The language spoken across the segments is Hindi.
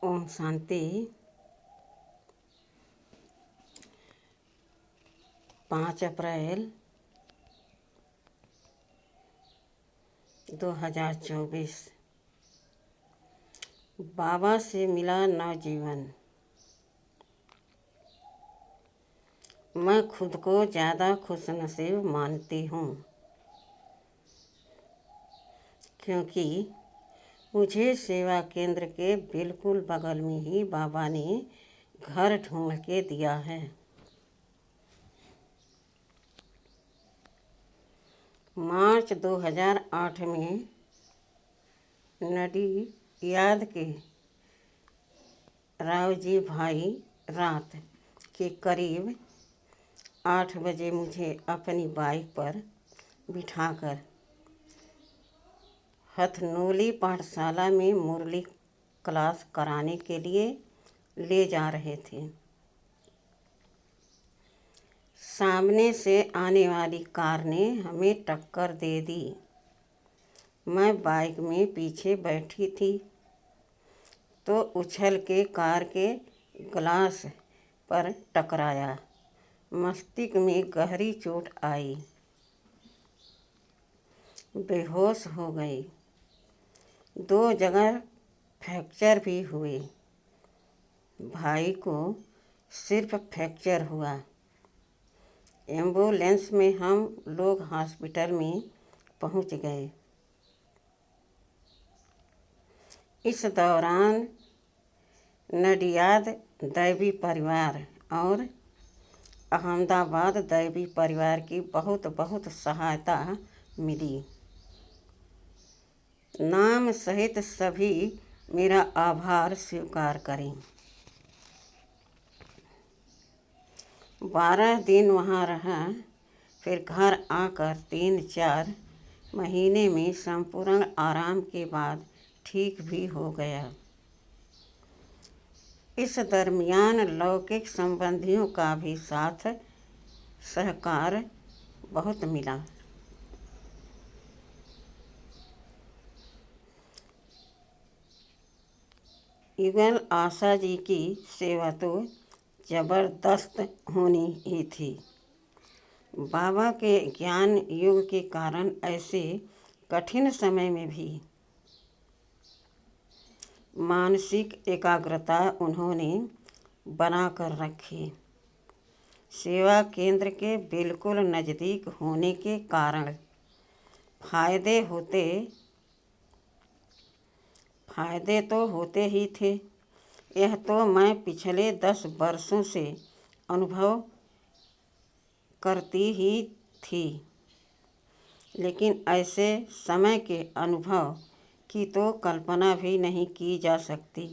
ओम शांति। 5 अप्रैल 2024। बाबा से मिला नवजीवन। मैं खुद को ज़्यादा खुशनसीब मानती हूँ क्योंकि मुझे सेवा केंद्र के बिल्कुल बगल में ही बाबा ने घर ढूंढ के दिया है। मार्च 2008 में नडियाद के रावजी भाई रात के करीब 8 बजे मुझे अपनी बाइक पर बिठाकर हथनोली पाठशाला में मुरली क्लास कराने के लिए ले जा रहे थे। सामने से आने वाली कार ने हमें टक्कर दे दी। मैं बाइक में पीछे बैठी थी तो उछल के कार के ग्लास पर टकराया। मस्तिष्क में गहरी चोट आई, बेहोश हो गई। 2 जगह फ्रैक्चर भी हुए। भाई को सिर्फ फ्रैक्चर हुआ। एम्बुलेंस में हम लोग हॉस्पिटल में पहुंच गए। इस दौरान नडियाद दैवी परिवार और अहमदाबाद दैवी परिवार की बहुत बहुत सहायता मिली। नाम सहित सभी मेरा आभार स्वीकार करें। 12 दिन वहाँ रहा। फिर घर आकर 3-4 महीने में संपूर्ण आराम के बाद ठीक भी हो गया। इस दरमियान लौकिक संबंधियों का भी साथ सहकार बहुत मिला। युगल आशा जी की सेवा तो ज़बरदस्त होनी ही थी। बाबा के ज्ञान युग के कारण ऐसे कठिन समय में भी मानसिक एकाग्रता उन्होंने बना कर रखी। सेवा केंद्र के बिल्कुल नज़दीक होने के कारण फायदे तो होते ही थे। यह तो मैं पिछले 10 वर्षों से अनुभव करती ही थी, लेकिन ऐसे समय के अनुभव की तो कल्पना भी नहीं की जा सकती।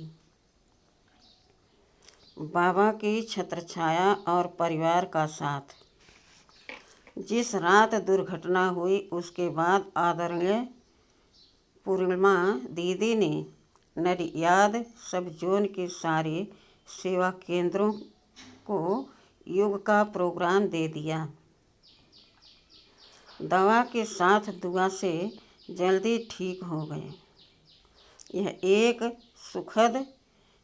बाबा की छत्रछाया और परिवार का साथ। जिस रात दुर्घटना हुई उसके बाद आदरणीय पूर्णिमा दीदी ने नडियाद सब जोन के सारे सेवा केंद्रों को योग का प्रोग्राम दे दिया। दवा के साथ दुआ से जल्दी ठीक हो गए। यह एक सुखद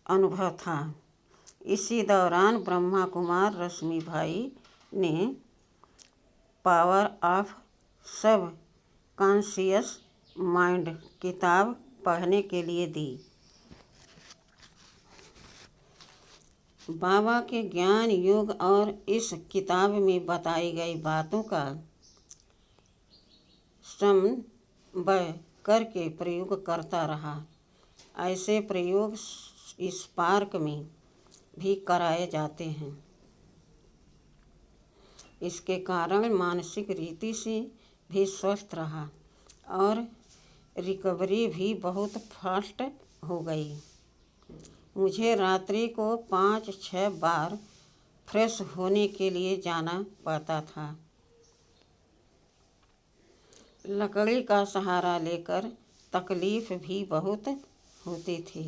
अनुभव था। इसी दौरान ब्रह्मा कुमार रश्मि भाई ने पावर ऑफ सब कॉन्शियस माइंड किताब पढ़ने के लिए दी। बाबा के ज्ञान योग और इस किताब में बताई गई बातों का समन्वय करके प्रयोग करता रहा। ऐसे प्रयोग इस पार्क में भी कराए जाते हैं। इसके कारण मानसिक रीति से भी स्वस्थ रहा और रिकवरी भी बहुत फास्ट हो गई। मुझे रात्रि को 5-6 बार फ्रेश होने के लिए जाना पड़ता था। लकड़ी का सहारा लेकर तकलीफ भी बहुत होती थी।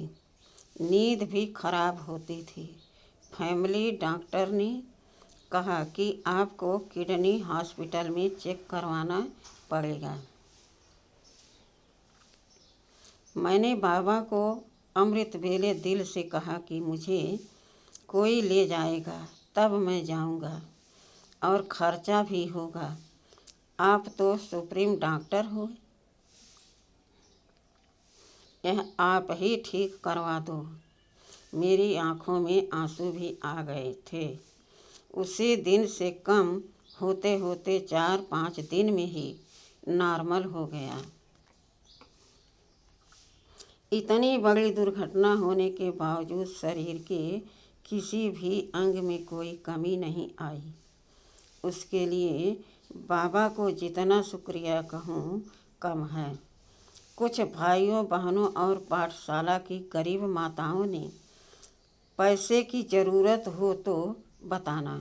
नींद भी खराब होती थी। फैमिली डॉक्टर ने कहा कि आपको किडनी हॉस्पिटल में चेक करवाना पड़ेगा। मैंने बाबा को अमृत वेले दिल से कहा कि मुझे कोई ले जाएगा तब मैं जाऊंगा और खर्चा भी होगा। आप तो सुप्रीम डॉक्टर हो, यह आप ही ठीक करवा दो। मेरी आंखों में आंसू भी आ गए थे। उसी दिन से कम होते होते 4-5 दिन में ही नॉर्मल हो गया। इतनी बड़ी दुर्घटना होने के बावजूद शरीर के किसी भी अंग में कोई कमी नहीं आई। उसके लिए बाबा को जितना शुक्रिया कहूँ कम है। कुछ भाइयों बहनों और पाठशाला की गरीब माताओं ने पैसे की ज़रूरत हो तो बताना,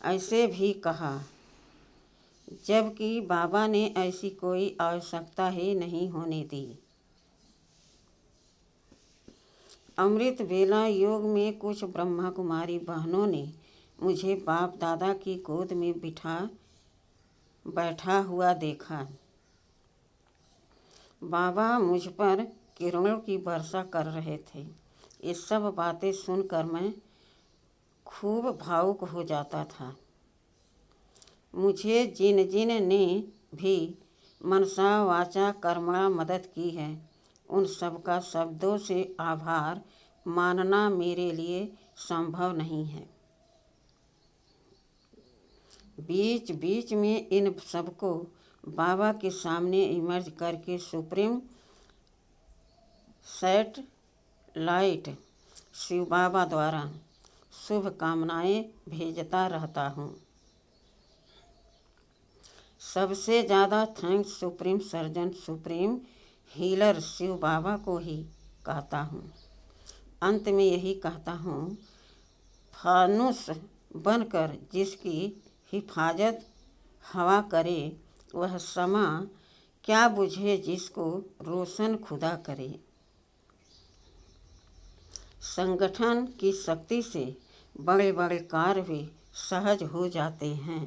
ऐसे भी कहा, जबकि बाबा ने ऐसी कोई आवश्यकता ही नहीं होने दी। अमृत वेला योग में कुछ ब्रह्मा कुमारी बहनों ने मुझे बाप दादा की गोद में बैठा हुआ देखा। बाबा मुझ पर किरणों की वर्षा कर रहे थे। ये सब बातें सुनकर मैं खूब भावुक हो जाता था। मुझे जिन जिन ने भी मनसा वाचा कर्मणा मदद की है, उन सबका शब्दों से आभार मानना मेरे लिए संभव नहीं है। बीच बीच में इन सबको बाबा के सामने इमर्ज करके सुप्रीम सैटेलाइट शिव बाबा द्वारा शुभकामनाएं भेजता रहता हूँ। सबसे ज़्यादा thanks supreme surgeon supreme healer Shiv Baba को ही कहता हूँ। अंत में यही कहता हूँ, फानुस बनकर जिसकी हिफाजत हवा करे, वह समा क्या बुझे जिसको रोशन खुदा करे। संगठन की शक्ति से बड़े बड़े कार्य भी सहज हो जाते हैं।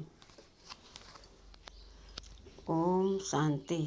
ओम शांति।